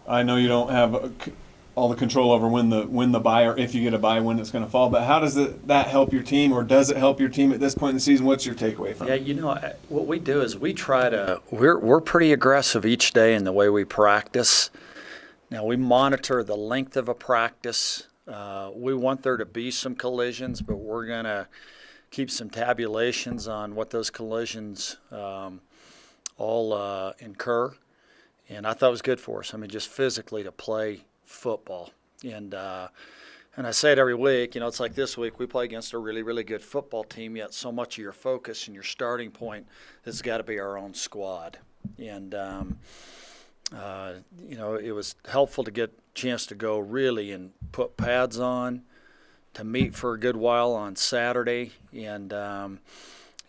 I know you don't have all the control over when the buy or if you get a buy when it's going to fall. But how does that help your team, or does it help your team at this point in the season? What's your takeaway from Yeah, it? what we do is we're pretty aggressive each day in the way we practice. Now we monitor the length of a practice. We want there to be some collisions, but we're gonna keep some tabulations on what those collisions all incur. And I thought it was good for us. I mean, just physically to play football. And I say it every week, it's like this week we play against a really, really good football team, yet so much of your focus and your starting point has got to be our own squad. And, it was helpful to get a chance to go really and put pads on, to meet for a good while on Saturday. And,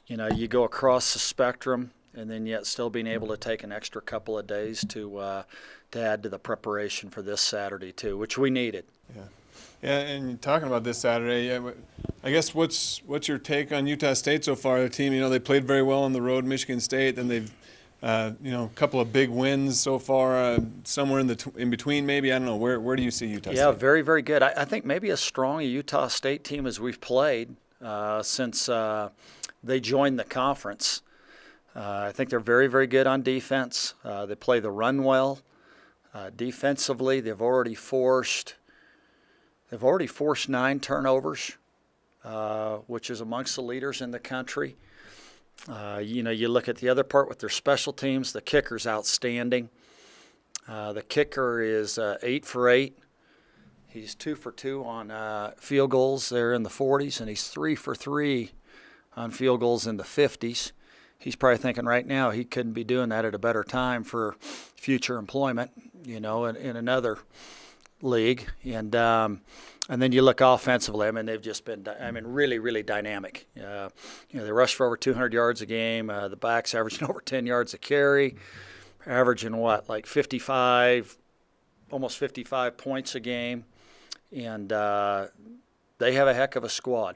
you go across the spectrum, and then yet still being able to take an extra couple of days to add to the preparation for this Saturday too, which we needed. Yeah. Yeah, and talking about this Saturday, I guess what's your take on Utah State so far? The team, they played very well on the road, Michigan State, then they've, a couple of big wins so far, somewhere in between maybe. I don't know. Where do you see Utah State? Yeah, very, very good. I think maybe as strong a Utah State team as we've played since they joined the conference. I think they're very, very good on defense. They play the run well. Defensively, they've already forced 9 turnovers, which is amongst the leaders in the country. You look at the other part with their special teams. The kicker's outstanding. The kicker is 8 for 8. He's 2 for 2 on field goals there in the 40s, and he's 3 for 3 on field goals in the 50s. He's probably thinking right now he couldn't be doing that at a better time for future employment, in another league. And then you look offensively. I mean, they've just been, really, really dynamic. They rush for over 200 yards a game. The backs averaging over 10 yards a carry, averaging like 55, almost 55 points a game. And they have a heck of a squad.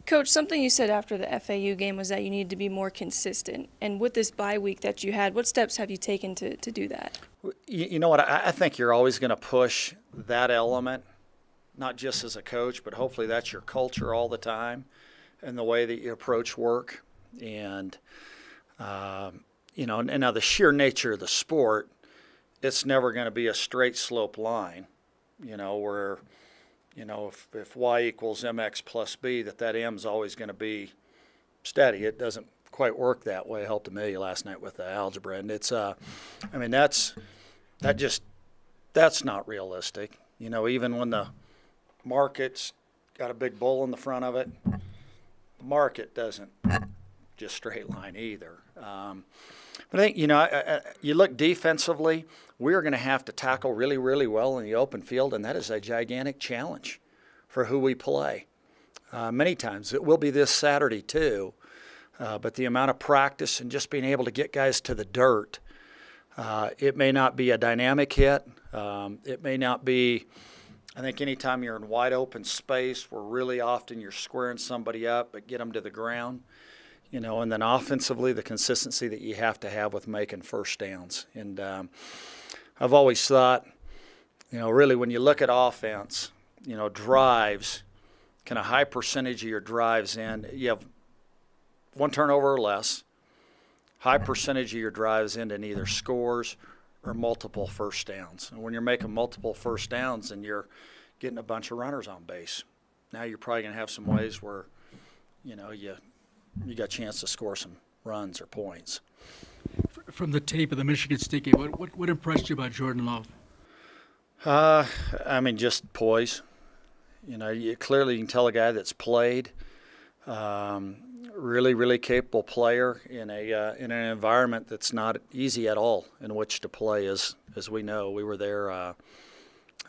Coach, something you said after the FAU game was that you needed to be more consistent. And with this bye week that you had, what steps have you taken to do that? You know what? I think you're always going to push that element, not just as a coach, but hopefully that's your culture all the time and the way that you approach work. And, and now the sheer nature of the sport, it's never going to be a straight slope line, where – if y equals mx plus b, that m is always going to be steady. It doesn't quite work that way. I helped Amelia last night with the algebra, and it's that's not realistic. Even when the market's got a big bull in the front of it, the market doesn't just straight line either. But I think, you look defensively, we're going to have to tackle really, really well in the open field, and that is a gigantic challenge for who we play. Many times. It will be this Saturday too, but the amount of practice and just being able to get guys to the dirt, it may not be a dynamic hit. It may not be, I think anytime you're in wide open space where really often you're squaring somebody up, but get them to the ground. And then offensively, the consistency that you have to have with making first downs. And I've always thought, really when you look at offense, drives, kind of high percentage of your drives in, you have 1 turnover or less, high percentage of your drives into either scores or multiple first downs. And when you're making multiple first downs and you're getting a bunch of runners on base, now you're probably going to have some ways where, you got a chance to score some runs or points. From the tape of the Michigan State game, what impressed you about Jordan Love? Just poise. You clearly can tell a guy that's played, really, really capable player in an environment that's not easy at all in which to play. As we know, we were there. I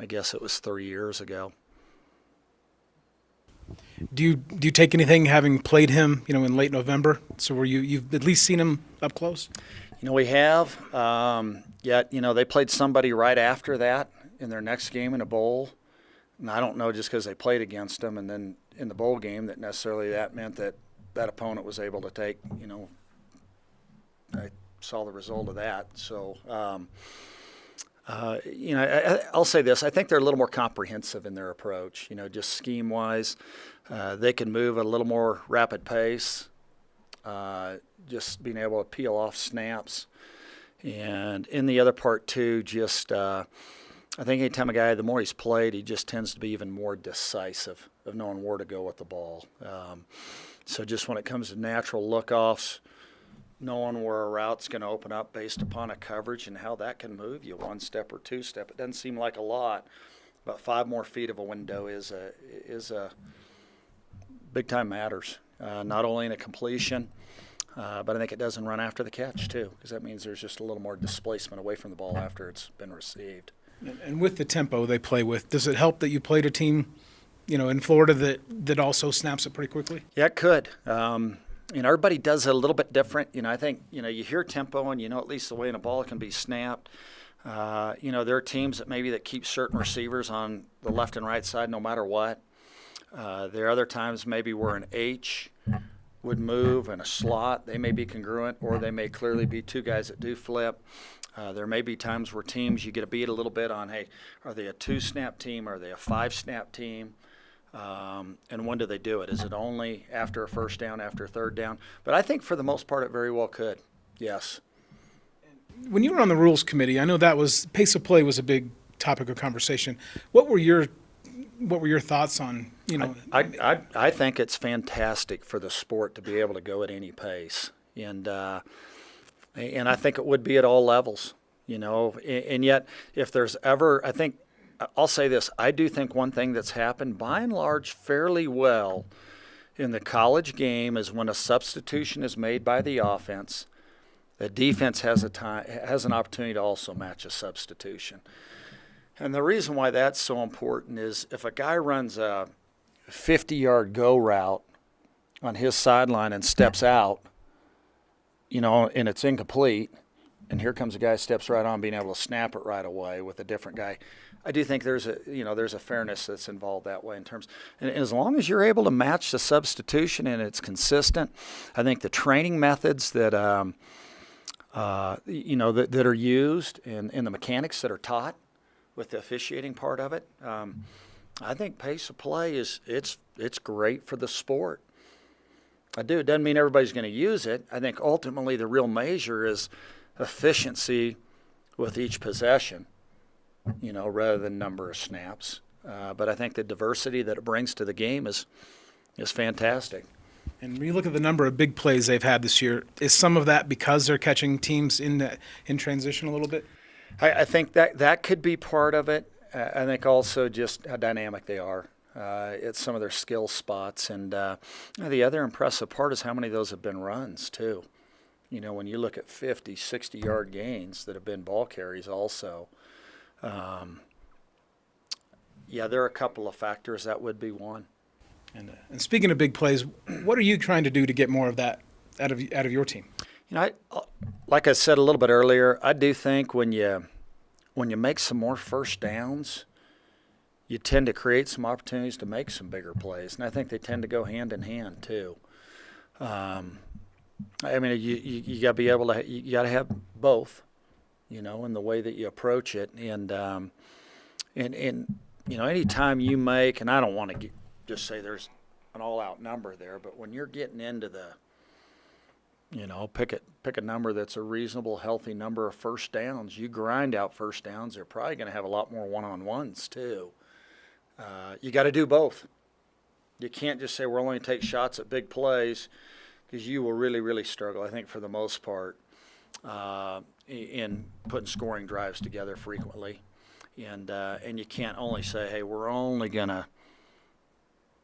guess it was 3 years ago. Do you take anything having played him, in late November? So where you've at least seen him up close? We have. Yet, they played somebody right after that in their next game in a bowl. And I don't know, just because they played against them and then in the bowl game, that necessarily that meant that opponent was able to take, I saw the result of that. So, I'll say this. I think they're a little more comprehensive in their approach, just scheme-wise. They can move at a little more rapid pace, just being able to peel off snaps. And in the other part, too, I think anytime a guy, the more he's played, he just tends to be even more decisive of knowing where to go with the ball. So just when it comes to natural look-offs, knowing where a route's going to open up based upon a coverage and how that can move you one step or two step. It doesn't seem like a lot, but 5 more feet of a window is a big time matters. Not only in a completion, but I think it doesn't run after the catch too, because that means there's just a little more displacement away from the ball after it's been received. And with the tempo they play with, does it help that you played a team, in Florida that also snaps it pretty quickly? Yeah, it could. Everybody does it a little bit different. I think, you hear tempo and at least the way in a ball can be snapped. There are teams that keep certain receivers on the left and right side no matter what. There are other times maybe where an H would move and a slot. They may be congruent, or they may clearly be 2 guys that do flip. There may be times where teams you get a beat a little bit on, hey, are they a 2-snap team? Are they a 5-snap team? And when do they do it? Is it only after a first down, after a third down? But I think for the most part it very well could, yes. When you were on the rules committee, I know that was pace of play was a big topic of conversation. What were your thoughts on, I think it's fantastic for the sport to be able to go at any pace. And I think it would be at all levels, and yet if there's ever, I'll say this, I do think one thing that's happened by and large fairly well in the college game is when a substitution is made by the offense, the defense has an opportunity to also match a substitution. And the reason why that's so important is if a guy runs a 50-yard go route on his sideline and steps out, and it's incomplete, and here comes a guy who steps right on being able to snap it right away with a different guy. I do think there's a fairness that's involved that way in terms, and as long as you're able to match the substitution and it's consistent, I think the training methods that that are used and the mechanics that are taught with the officiating part of it, I think pace of play it's great for the sport. I do. It doesn't mean everybody's going to use it. I think ultimately the real measure is efficiency with each possession, rather than number of snaps. But I think the diversity that it brings to the game is fantastic. And when you look at the number of big plays they've had this year, is some of that because they're catching teams in transition a little bit? I think that could be part of it. I think also just how dynamic they are. It's some of their skill spots. And the other impressive part is how many of those have been runs, too. When you look at 50, 60-yard gains that have been ball carries also. There are a couple of factors. That would be one. And speaking of big plays, what are you trying to do to get more of that out of your team? Like I said a little bit earlier, I do think when you make some more first downs, you tend to create some opportunities to make some bigger plays, and I think they tend to go hand in hand too. You got to be able to. You got to have both, in the way that you approach it, and anytime you make, and I don't want to just say there's an all-out number there, but when you're getting into the, pick a number that's a reasonable, healthy number of first downs. You grind out first downs. They're probably going to have a lot more one-on-ones too. You got to do both. You can't just say we're only going to take shots at big plays, because you will really, really struggle, I think, for the most part, in putting scoring drives together frequently. And you can't only say, hey, we're only going to,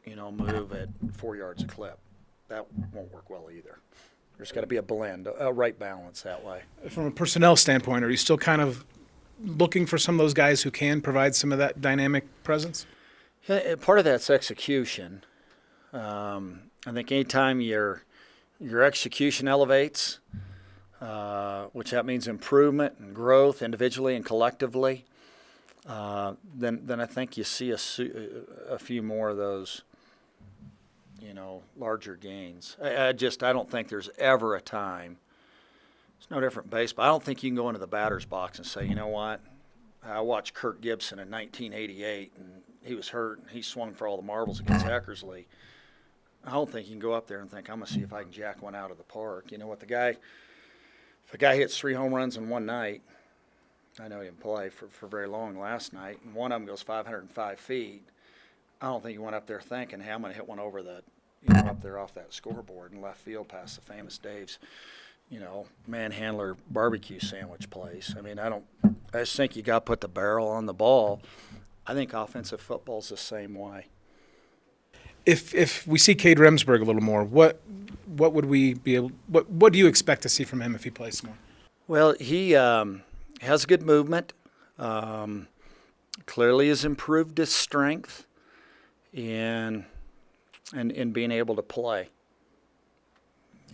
move at 4 yards a clip. That won't work well either. There's got to be a blend, a right balance that way. From a personnel standpoint, are you still kind of looking for some of those guys who can provide some of that dynamic presence? Yeah, part of that's execution. I think anytime your execution elevates, which that means improvement and growth individually and collectively, then I think you see a few more of those, larger gains. I don't think there's ever a time. It's no different in baseball. I don't think you can go into the batter's box and say, you know what, I watched Kirk Gibson in 1988, and he was hurt, and he swung for all the marbles against Eckersley. I don't think you can go up there and think, I'm going to see if I can jack one out of the park. You know what, if a guy hits 3 home runs in one night, I know he didn't play for very long last night, and one of them goes 505 feet, I don't think he went up there thinking, hey, I'm going to hit one over up there off that scoreboard in left field past the famous Dave's, manhandler barbecue sandwich place. I mean, I just think you got to put the barrel on the ball. I think offensive football's the same way. If we see Cade Remsburg a little more, what would we be able? What do you expect to see from him if he plays more? Well, he has good movement. Clearly has improved his strength and being able to play.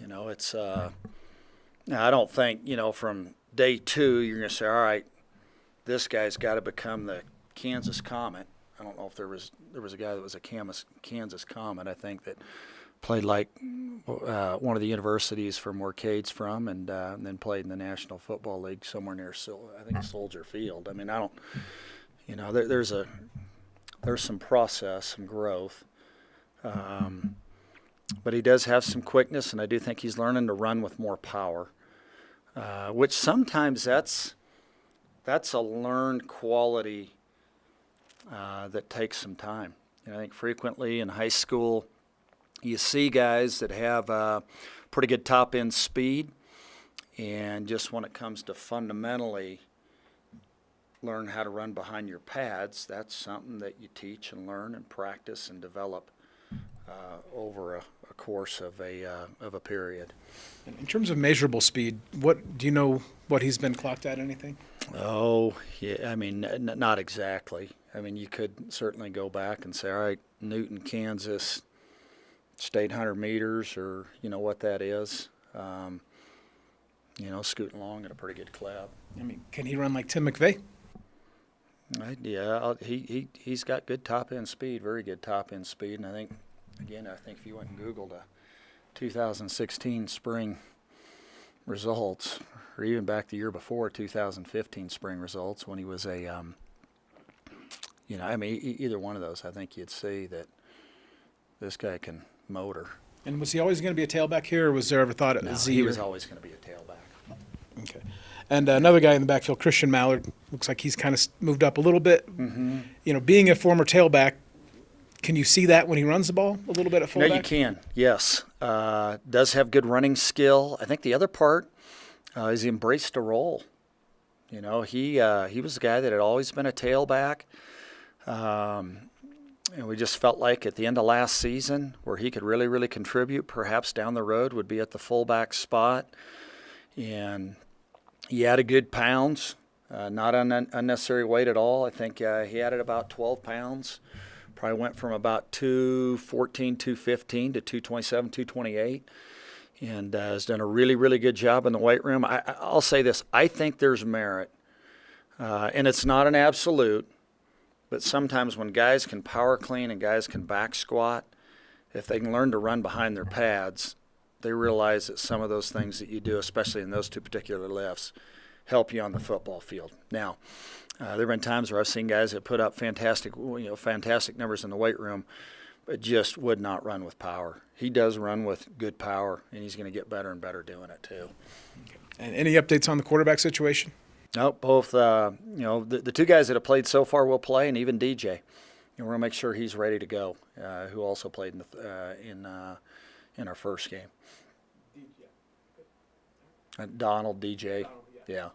It's now I don't think from day 2 you're going to say, all right, this guy's got to become the Kansas Comet. I don't know if there was a guy that was a Kansas Comet, I think, that played like one of the universities from where Cade's from, and then played in the National Football League somewhere near, I think, Soldier Field. I mean, I don't, there's some process, some growth, but he does have some quickness, and I do think he's learning to run with more power, which sometimes that's a learned quality that takes some time. I think frequently in high school you see guys that have pretty good top-end speed, and just when it comes to fundamentally learn how to run behind your pads, that's something that you teach and learn and practice and develop over a course of a period. In terms of measurable speed, what do you know what he's been clocked at? Anything? Oh, yeah. I mean, not exactly. I mean, you could certainly go back and say, all right, Newton, Kansas, state 100 meters, or what that is. Scooting along at a pretty good clip. I mean, can he run like Tim McVeigh? Yeah, he's got good top end speed, very good top end speed, and I think if you went and Googled a 2016 spring results, or even back the year before 2015 spring results, when he was either one of those, I think you'd see that this guy can motor. And was he always going to be a tailback here, or was there ever thought No, Z? he was always going to be a tailback. Okay. And another guy in the backfield, Christian Mallard, looks like he's kind of moved up a little bit. Mm-hmm. Being a former tailback, can you see that when he runs the ball a little bit at fullback? No, you can. Yes, does have good running skill. I think the other part is he embraced a role. He was the guy that had always been a tailback. And we just felt like at the end of last season, where he could really, really contribute, perhaps down the road, would be at the fullback spot. And he added good pounds, not unnecessary weight at all. I think he added about 12 pounds. Probably went from about 214, 215 to 227, 228. And has done a really, really good job in the weight room. I'll say this. I think there's merit. And it's not an absolute. But sometimes when guys can power clean and guys can back squat, if they can learn to run behind their pads, they realize that some of those things that you do, especially in those two particular lifts, help you on the football field. Now, there have been times where I've seen guys that put up fantastic numbers in the weight room, but just would not run with power. He does run with good power, and he's going to get better and better doing it too. Okay. And any updates on the quarterback situation? No, both. The two guys that have played so far will play, and even DJ. And we're gonna make sure he's ready to go. Who also played in our first game. Donald, DJ, yeah.